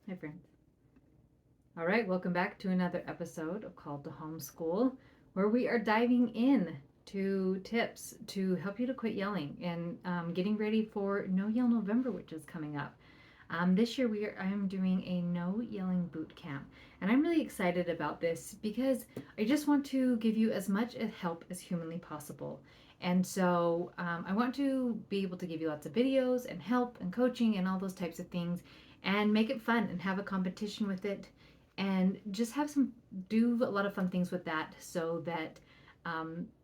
Hi, friends. All right, welcome back to another episode of Called to Homeschool, where we are diving in to tips to help you to quit yelling and getting ready for No Yell November, which is coming up. This year, I am doing a no yelling boot camp, and I'm really excited about this because I just want to give you as much help as humanly possible. And so I want to be able to give you lots of videos and help and coaching and all those types of things and make it fun and have a competition with it and just do a lot of fun things with that so that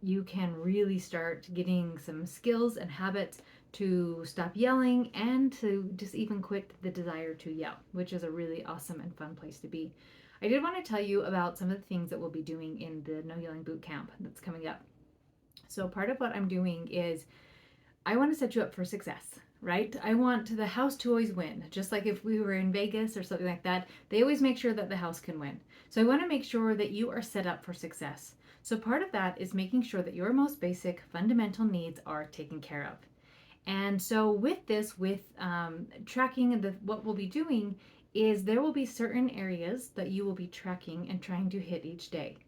you can really start getting some skills and habits to stop yelling and to just even quit the desire to yell, which is a really awesome and fun place to be. I did want to tell you about some of the things that we'll be doing in the No Yelling Boot Camp that's coming up. So, part of what I'm doing is I want to set you up for success, right? I want the house to always win. Just like if we were in Vegas or something like that, they always make sure that the house can win. So I want to make sure that you are set up for success. So part of that is making sure that your most basic fundamental needs are taken care of. And so with this, with tracking what we'll be doing is there will be certain areas that you will be tracking and trying to hit each day.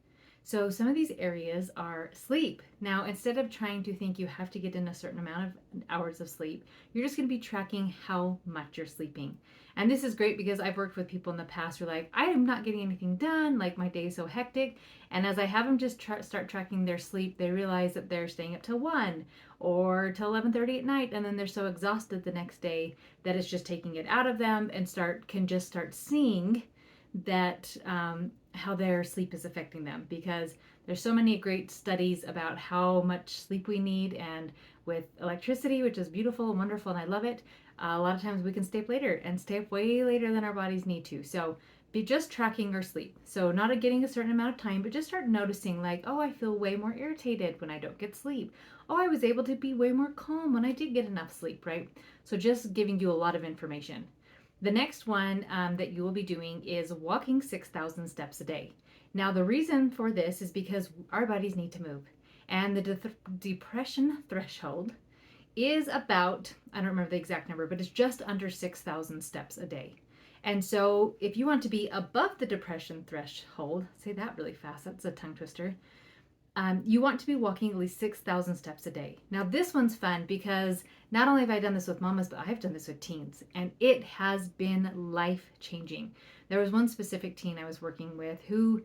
So some of these areas are sleep. Now, instead of trying to think you have to get in a certain amount of hours of sleep, you're just going to be tracking how much you're sleeping. And this is great because I've worked with people in the past who are like, I am not getting anything done, like my day is so hectic. And as I have them just start tracking their sleep, they realize that they're staying up till 1 or till 11:30 at night, and then they're so exhausted the next day that it's just taking it out of them and can just start seeing that how their sleep is affecting them, because there's so many great studies about how much sleep we need, and with electricity, which is beautiful and wonderful and I love it, a lot of times we can stay up later and stay up way later than our bodies need to. So be just tracking our sleep, so not getting a certain amount of time, but just start noticing like, oh, I feel way more irritated when I don't get sleep. Oh, I was able to be way more calm when I did get enough sleep, right? So just giving you a lot of information. The next one that you will be doing is walking 6,000 steps a day. Now, the reason for this is because our bodies need to move. And the depression threshold is about, I don't remember the exact number, but it's just under 6,000 steps a day. And so, if you want to be above the depression threshold, say that really fast, that's a tongue twister. You want to be walking at least 6,000 steps a day. Now, this one's fun because not only have I done this with mamas, but I've done this with teens, and it has been life changing. There was one specific teen I was working with who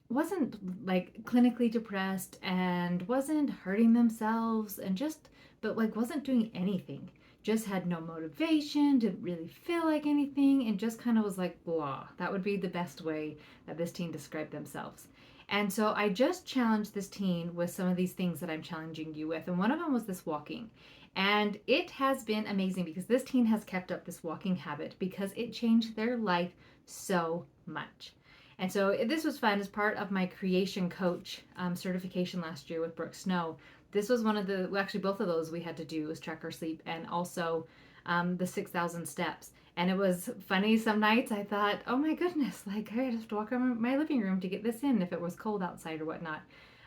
wasn't like clinically depressed and wasn't hurting themselves and just, but like wasn't doing anything. Just had no motivation, didn't really feel like anything, and just kind of was like blah. That would be the best way that this teen described themselves. And so I just challenged this teen with some of these things that I'm challenging you with. And one of them was this walking. And it has been amazing because this teen has kept up this walking habit because it changed their life so much. And so this was fun as part of my creation coach certification last year with Brooke Snow. This was one of the, well, actually, both of those we had to do was track our sleep and also the 6,000 steps. And it was funny. Some nights I thought, oh my goodness, like I have to walk around my living room to get this in if it was cold outside or whatnot.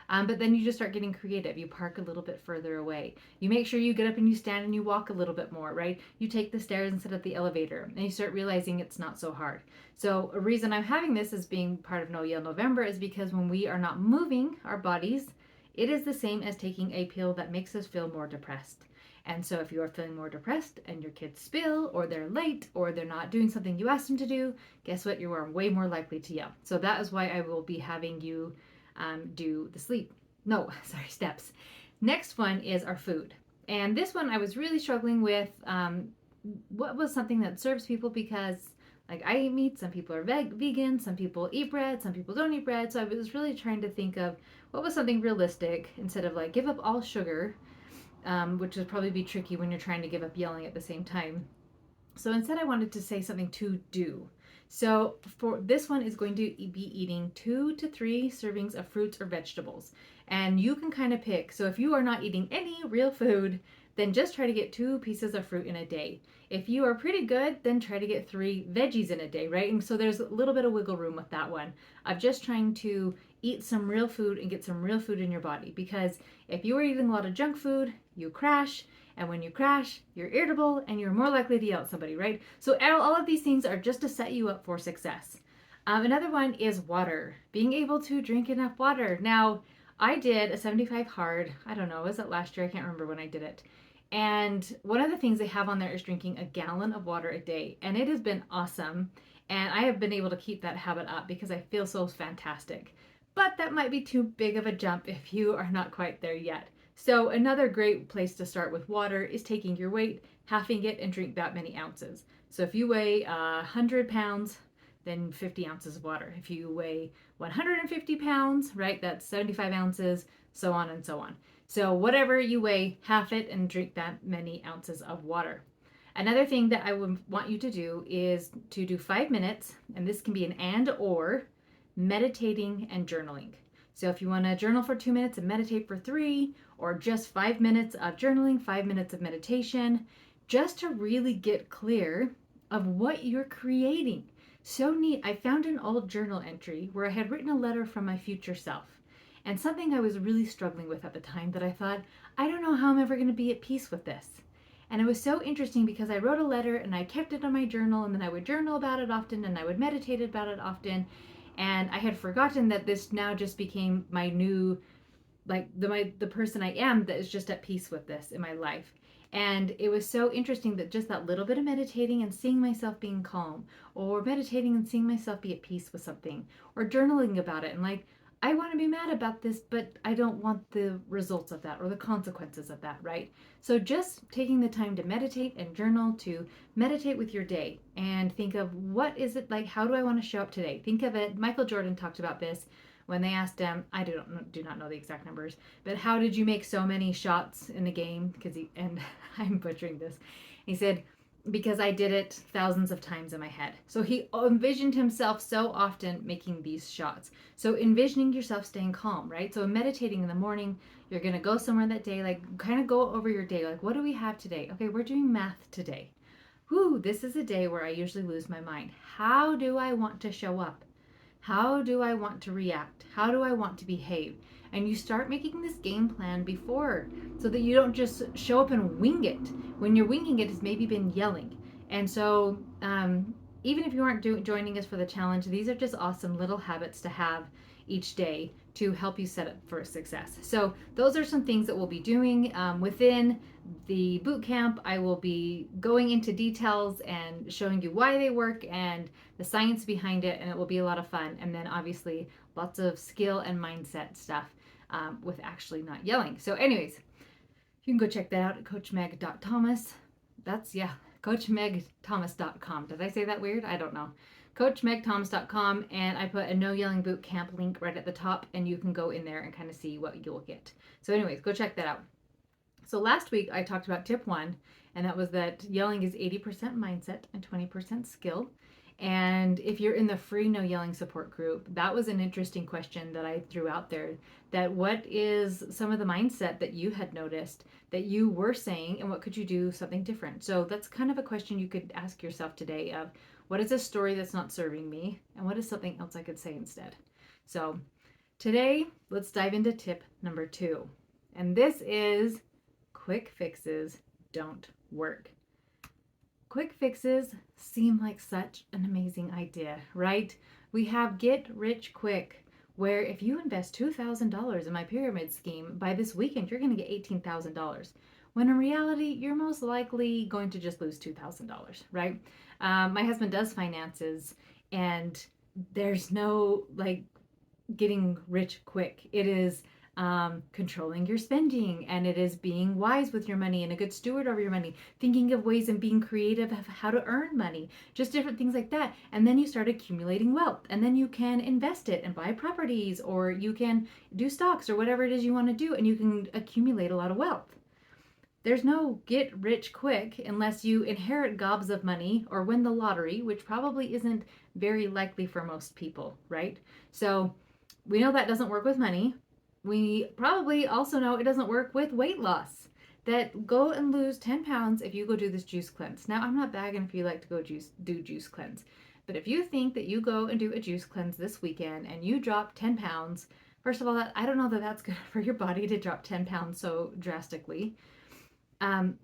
But then you just start getting creative. You park a little bit further away. You make sure you get up and you stand and you walk a little bit more, right? You take the stairs instead of the elevator, and you start realizing it's not so hard. So, a reason I'm having this as being part of No Yell November is because when we are not moving our bodies, it is the same as taking a pill that makes us feel more depressed. And so, if you are feeling more depressed and your kids spill, or they're late, or they're not doing something you asked them to do, guess what? You are way more likely to yell. So, that is why I will be having you do the sleep. No, sorry, steps. Next one is our food. And this one I was really struggling with. What was something that serves people, because like I eat meat, some people are vegan, some people eat bread, some people don't eat bread. So I was really trying to think of what was something realistic instead of like give up all sugar, which would probably be tricky when you're trying to give up yelling at the same time. So instead, I wanted to say something to do. So for this one is going to be eating 2 to 3 servings of fruits or vegetables. And you can kind of pick. So if you are not eating any real food, then just try to get 2 pieces of fruit in a day. If you are pretty good, then try to get 3 veggies in a day, right? And so there's a little bit of wiggle room with that one of just trying to eat some real food and get some real food in your body. Because if you are eating a lot of junk food, you crash. And when you crash, you're irritable and you're more likely to yell at somebody, right? So all of these things are just to set you up for success. Another one is water, being able to drink enough water. Now, I did a 75 hard, I don't know, was it last year? I can't remember when I did it. And one of the things they have on there is drinking a gallon of water a day. And it has been awesome. And I have been able to keep that habit up because I feel so fantastic. But that might be too big of a jump if you are not quite there yet. So another great place to start with water is taking your weight, halving it, and drink that many ounces. So if you weigh 100 pounds, then 50 ounces of water. If you weigh 150 pounds, right, that's 75 ounces, so on and so on. So whatever you weigh, half it and drink that many ounces of water. Another thing that I would want you to do is to do 5 minutes, and this can be an and or meditating and journaling. So if you want to journal for 2 minutes and meditate for 3, or just 5 minutes of journaling, 5 minutes of meditation, just to really get clear of what you're creating. So neat. I found an old journal entry where I had written a letter from my future self, and something I was really struggling with at the time that I thought, I don't know how I'm ever going to be at peace with this. And it was so interesting because I wrote a letter and I kept it on my journal, and then I would journal about it often and I would meditate about it often. And I had forgotten that this now just became my new, like the person I am that is just at peace with this in my life. And it was so interesting that just that little bit of meditating and seeing myself being calm, or meditating and seeing myself be at peace with something, or journaling about it and like, I want to be mad about this, but I don't want the results of that or the consequences of that, right? So just taking the time to meditate and journal, to meditate with your day and think of what is it like, how do I want to show up today? Think of it, Michael Jordan talked about this when they asked him, I do not know the exact numbers, but how did you make so many shots in a game? And I'm butchering this. He said, because I did it thousands of times in my head. So he envisioned himself so often making these shots. So envisioning yourself staying calm, right? So meditating in the morning, you're going to go somewhere that day, like kind of go over your day. Like, what do we have today? Okay, we're doing math today. Whew, this is a day where I usually lose my mind. How do I want to show up? How do I want to react? How do I want to behave? And you start making this game plan before, so that you don't just show up and wing it. When you're winging it, it's maybe been yelling. And so, even if you aren't joining us for the challenge, these are just awesome little habits to have each day to help you set up for success. So those are some things that we'll be doing within the boot camp. I will be going into details and showing you why they work and the science behind it, and it will be a lot of fun. And then obviously lots of skill and mindset stuff with actually not yelling. So anyways, you can go check that out at coachmeg.thomas. That's, yeah, coachmegthomas.com. Did I say that weird? I don't know. coachmegthomas.com, and I put a no yelling boot camp link right at the top, and you can go in there and kind of see what you'll get. So anyways, go check that out. So last week I talked about tip 1, and that was that yelling is 80% mindset and 20% skill. And if you're in the free no yelling support group, that was an interesting question that I threw out there, that what is some of the mindset that you had noticed that you were saying, and what could you do something different? So that's kind of a question you could ask yourself today of, what is a story that's not serving me, and what is something else I could say instead? So today, let's dive into tip number 2. And this is quick fixes don't work. Quick fixes seem like such an amazing idea, right? We have get rich quick, where if you invest $2,000 in my pyramid scheme, by this weekend, you're going to get $18,000. When in reality, you're most likely going to just lose $2,000, right? My husband does finances, and there's no like getting rich quick. It is controlling your spending, and it is being wise with your money and a good steward over your money, thinking of ways and being creative of how to earn money, just different things like that. And then you start accumulating wealth, and then you can invest it and buy properties, or you can do stocks or whatever it is you want to do, and you can accumulate a lot of wealth. There's no get rich quick unless you inherit gobs of money or win the lottery, which probably isn't very likely for most people, right? So we know that doesn't work with money. We probably also know it doesn't work with weight loss. That go and lose 10 pounds if you go do this juice cleanse. Now, I'm not bagging if you like to go do juice cleanse, but if you think that you go and do a juice cleanse this weekend and you drop 10 pounds, first of all, I don't know that that's good for your body to drop 10 pounds so drastically.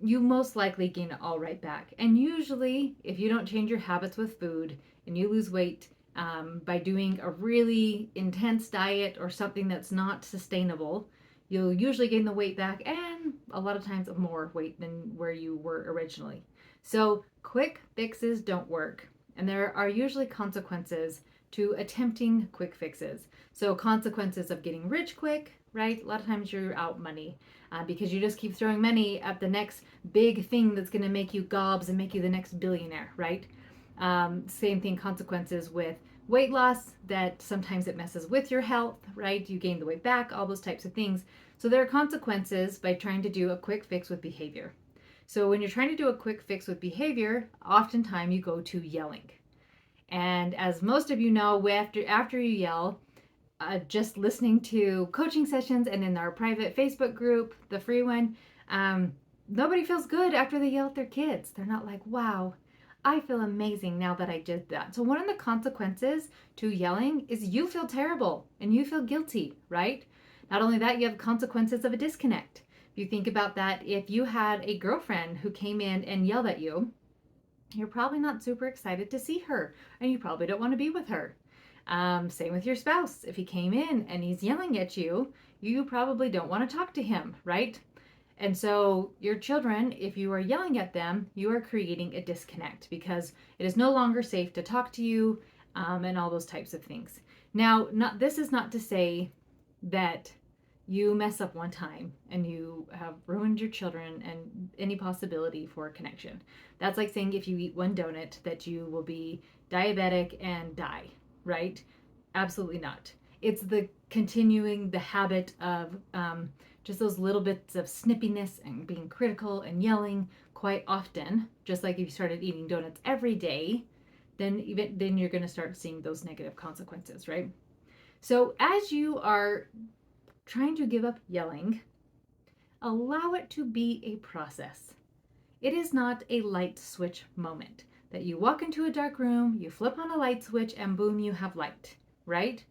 you most likely gain it all right back. And usually, if you don't change your habits with food and you lose weight by doing a really intense diet or something that's not sustainable, you'll usually gain the weight back and a lot of times more weight than where you were originally. So, quick fixes don't work. And there are usually consequences to attempting quick fixes. So, consequences of getting rich quick, right? A lot of times you're out money because you just keep throwing money at the next big thing that's going to make you gobs and make you the next billionaire, right? Same thing, consequences with weight loss, that sometimes it messes with your health, right? You gain the weight back, all those types of things. So there are consequences by trying to do a quick fix with behavior. So when you're trying to do a quick fix with behavior, oftentimes you go to yelling. And as most of you know, after you yell, just listening to coaching sessions and in our private Facebook group, the free one, um, nobody feels good after they yell at their kids. They're not like, wow, I feel amazing now that I did that. So, one of the consequences to yelling is you feel terrible and you feel guilty, right? Not only that, you have consequences of a disconnect. If you think about that, if you had a girlfriend who came in and yelled at you, you're probably not super excited to see her and you probably don't want to be with her. Same with your spouse. If he came in and he's yelling at you, you probably don't want to talk to him, right? And so, your children, if you are yelling at them, you are creating a disconnect because it is no longer safe to talk to you and all those types of things. Now, this is not to say that you mess up one time and you have ruined your children and any possibility for a connection. That's like saying if you eat one donut that you will be diabetic and die, right? Absolutely not. It's the continuing the habit of just those little bits of snippiness and being critical and yelling quite often. Just like if you started eating donuts every day, then you're going to start seeing those negative consequences, right? So as you are trying to give up yelling, allow it to be a process. It is not a light switch moment that you walk into a dark room, you flip on a light switch, and boom, you have light, right?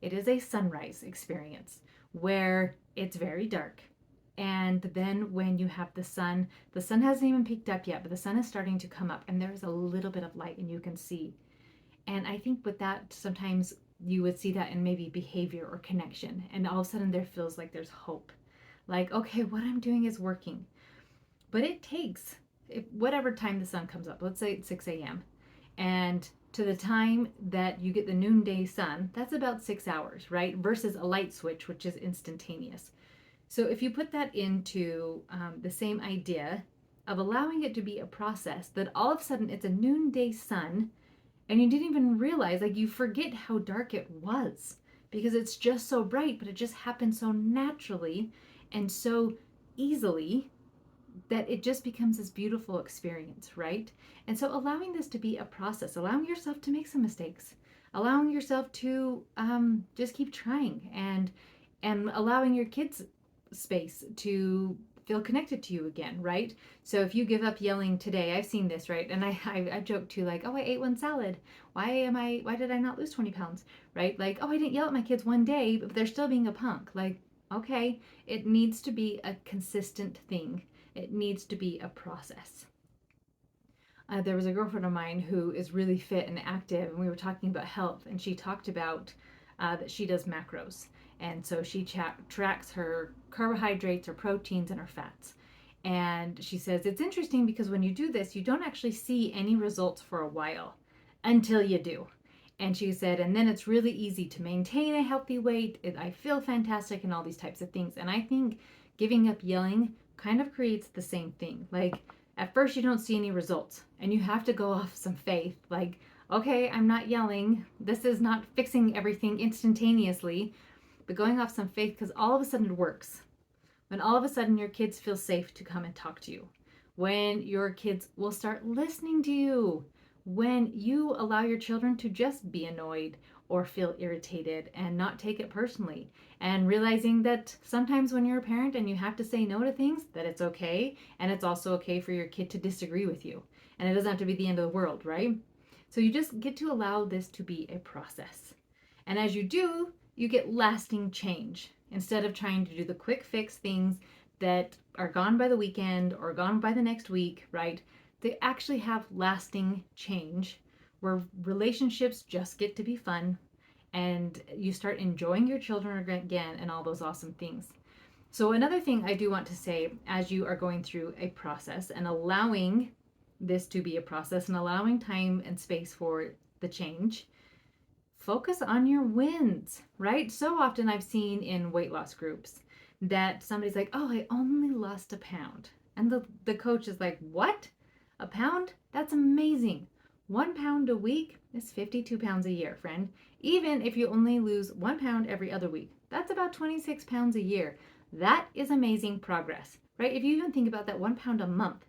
It is a sunrise experience where it's very dark. And then when you have the sun hasn't even peaked up yet, but the sun is starting to come up, and there's a little bit of light, and you can see. And I think with that, sometimes you would see that in maybe behavior or connection. And all of a sudden, there feels like there's hope. Like, okay, what I'm doing is working. But it takes whatever time the sun comes up, let's say it's 6 a.m. And to the time that you get the noonday sun, that's about 6 hours, right? Versus a light switch, which is instantaneous. So if you put that into the same idea of allowing it to be a process, that all of a sudden it's a noonday sun and you didn't even realize, like you forget how dark it was because it's just so bright, but it just happened so naturally and so easily that it just becomes this beautiful experience, right? And so allowing this to be a process, allowing yourself to make some mistakes, allowing yourself to just keep trying and allowing your kids space to feel connected to you again, right? So if you give up yelling today, I've seen this, right? And I joke too, like, oh, I ate one salad. Why did I not lose 20 pounds, right? Like, oh, I didn't yell at my kids one day, but they're still being a punk. Like, okay, it needs to be a consistent thing. It needs to be a process. There was a girlfriend of mine who is really fit and active, and we were talking about health, and she talked about that she does macros. And so she tracks her carbohydrates, her proteins, and her fats. And she says it's interesting because when you do this, you don't actually see any results for a while until you do. And she said, and then it's really easy to maintain a healthy weight. I feel fantastic, and all these types of things. And I think giving up yelling kind of creates the same thing. Like, at first, you don't see any results, and you have to go off some faith. Like, okay, I'm not yelling. This is not fixing everything instantaneously, but going off some faith because all of a sudden it works. When all of a sudden your kids feel safe to come and talk to you, when your kids will start listening to you, when you allow your children to just be annoyed or feel irritated and not take it personally, and realizing that sometimes when you're a parent and you have to say no to things, that it's okay, and it's also okay for your kid to disagree with you, and it doesn't have to be the end of the world, right? So you just get to allow this to be a process, and as you do, you get lasting change instead of trying to do the quick fix things that are gone by the weekend or gone by the next week, right? They actually have lasting change where relationships just get to be fun and you start enjoying your children again and all those awesome things. So, another thing I do want to say as you are going through a process and allowing this to be a process and allowing time and space for the change, focus on your wins, right? So often I've seen in weight loss groups that somebody's like, oh, I only lost a pound. And the coach is like, what? A pound? That's amazing. 1 pound a week is 52 pounds a year, friend. Even if you only lose 1 pound every other week, that's about 26 pounds a year. That is amazing progress, right? If you even think about that 1 pound a month,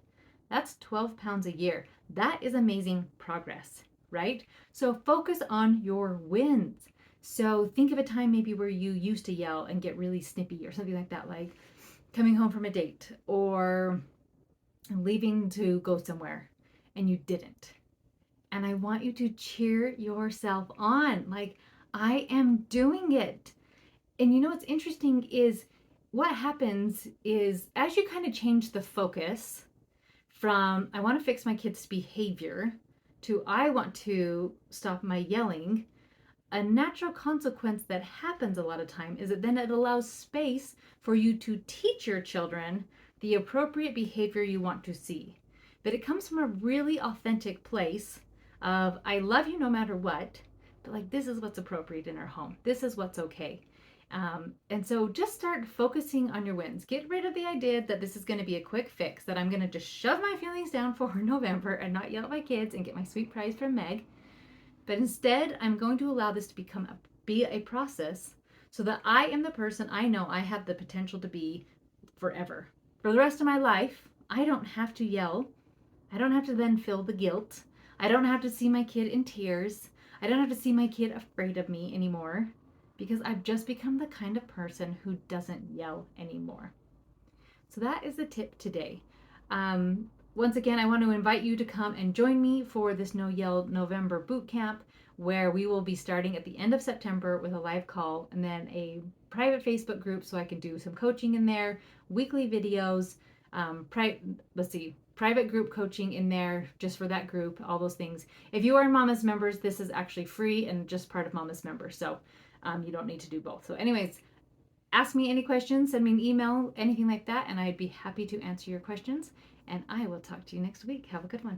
that's 12 pounds a year. That is amazing progress, right? So focus on your wins. So think of a time maybe where you used to yell and get really snippy or something like that, like coming home from a date or leaving to go somewhere and you didn't. And I want you to cheer yourself on. Like, I am doing it. And you know what's interesting is what happens is as you kind of change the focus from I want to fix my kids' behavior to I want to stop my yelling, a natural consequence that happens a lot of time is that then it allows space for you to teach your children the appropriate behavior you want to see. But it comes from a really authentic place of I love you no matter what, but like this is what's appropriate in our home. This is what's okay. And so just start focusing on your wins. Get rid of the idea that this is going to be a quick fix, that I'm going to just shove my feelings down for November and not yell at my kids and get my sweet prize from Meg. But instead, I'm going to allow this to be a process so that I am the person I know I have the potential to be forever. For the rest of my life, I don't have to yell. I don't have to then feel the guilt. I don't have to see my kid in tears. I don't have to see my kid afraid of me anymore because I've just become the kind of person who doesn't yell anymore. So that is the tip today. Once again, I want to invite you to come and join me for this No Yell November boot camp, where we will be starting at the end of September with a live call and then a private Facebook group so I can do some coaching in there, weekly videos, private group coaching in there just for that group, all those things. If you are Mama's members, this is actually free and just part of Mama's members. So you don't need to do both. So anyways, ask me any questions, send me an email, anything like that, and I'd be happy to answer your questions. And I will talk to you next week. Have a good one.